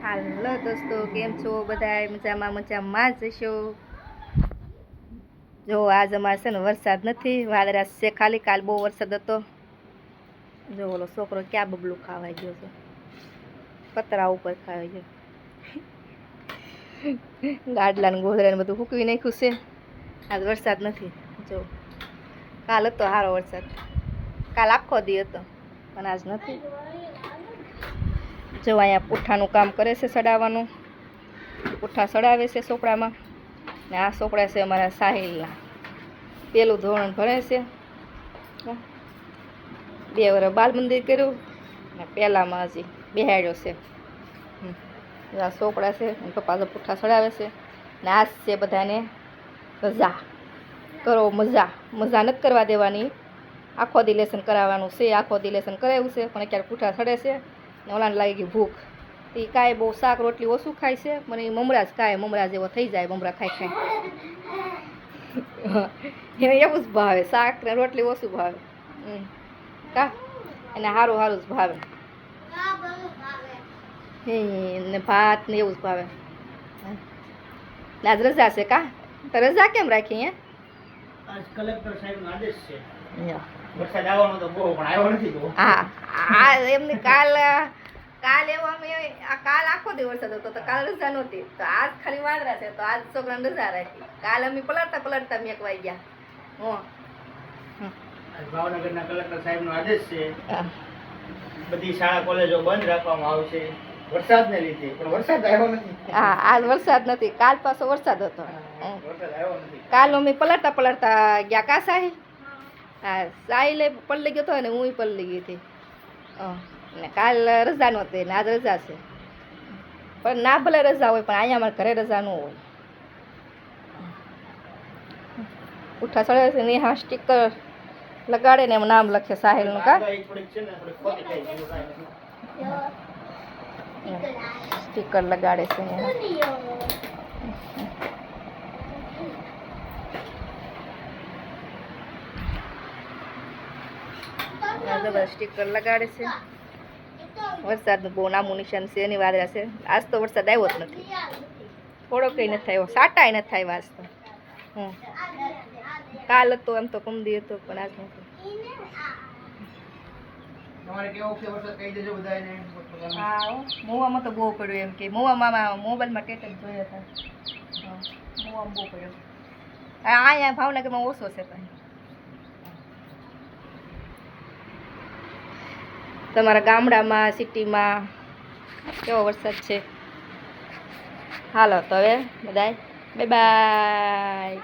હાલો દોસ્તો, કેમ છો બધા? મજામાં જશો. જો આજ અમારે છે ને વરસાદ નથી, વાદળા છે ખાલી. કાલ બહુ વરસાદ હતો. જો ઓલો છોકરો ક્યાં બબલું ખાવાઈ ગયો છે, પતરા ઉપર ખાવાઈ ગયો. ગાડલા ને ગોધરા ને બધું ફૂકવી નાખ્યું છે. આજ વરસાદ નથી. જો કાલ હતો સારો વરસાદ, કાલ આખો દી હતો, પણ આજ નથી. જો અહીંયા પુઠ્ઠાનું કામ કરે છે, સડાવવાનું. પુઠ્ઠા સડાવે છે સોપડામાં. ને આ સોપડા છે અમારા સાહિલના. પેલું ધોરણ ભણે છે, 2 વર્ષ બાલ મંદિર કર્યું ને પહેલામાં હજી બેહાડ્યો છે. આ સોપડા છે, પપ્પા તો પુઠ્ઠા સડાવે છે. ને આજ છે બધાને રજા. કરો મજા નથી કરવા દેવાની. આખો દી લેસન કરાવવાનું છે, આખો દી લેસન કરાવ્યું છે, પણ અત્યારે પુઠ્ઠા સડે છે. ને ઓલાને લાગી ગઈ ભૂખ. એ કાંઈ બહુ શાક રોટલી ઓછું ખાય છે, મને એ મમરા જ ખાય. મમરા જેવો થઈ જાય મમરા ખાઈ એને એવું જ ભાવે, શાક ને રોટલી ઓછું ભાવે. કા એને સારું સારું જ ભાવે. ને ભાત ને એવું જ ભાવે. આજ રજા છે કા? તો રજા કેમ રાખી? આજ કલેક્ટર સાહેબનો આદેશ છે. વરસાદ આવવાનો તો બહુ, પણ આવ્યો નથી તો. હા એમની કાલ એવો અમે કાલ આખો દિવસ વરસાદ હતો, તો કાલ રજા નહોતી. તો આજ ખાલી વાદળા છે, તો આજ છોકરાને રજા રાખી. કાલ અમે પલટતા મેકવાઈ ગયા. ભાવનગરના કલેક્ટર સાહેબનો આદેશ છે, બધી શાળા કોલેજો બંધ રાખવામાં આવશે વરસાદને લીધે. પણ વરસાદ આવ્યો નથી. હા આજ વરસાદ નથી, કાલ પાછો વરસાદ હતો. વરસાદ આવ્યો નથી. કાલ અમે પલટતા ગયા કા સાહિલ? હા સાહિલે પલળી ગયો હતો ને હું પલળી ગઈ હતી. ને કાલ રજા નહોતી ને આજ રજા છે. પણ ના ભલે રજા હોય, પણ અહીંયા અમારે ઘરે રજા ન હોય. પુઠ્ઠા સડે છે ને હા સ્ટીકર લગાડે ને એમ નામ લખે સાહિલનું. કા સ્ટીકર લગાડે છે સ્ટીકર લગાડે છે. વરસાદનું બહુ નામું નિશાન છે, એની વાદળા છે. આજ તો વરસાદ આવ્યો જ નથી, થોડો કઈ નથી આવ્યો, સાટાય નથી આવ્યા આજ તો. કાલ હતો એમ તો કમદી હતો, પણ આજ નથી. તમારે કેવો છે વરસાદ કહી દેજો બધાને. હા મોવામાં તો બહુ પડ્યો, એમ કે મોવામાં મોબાઈલમાં ટેટસ જોયા હતા. મોવામાં બહુ પડ્યો. અહીંયા ભાવનગરમાં ઓછો છે. પણ તમારા ગામડામાં સિટીમાં કેવો વરસાદ છે? હાલો તો હવે બધાય બાય બાય.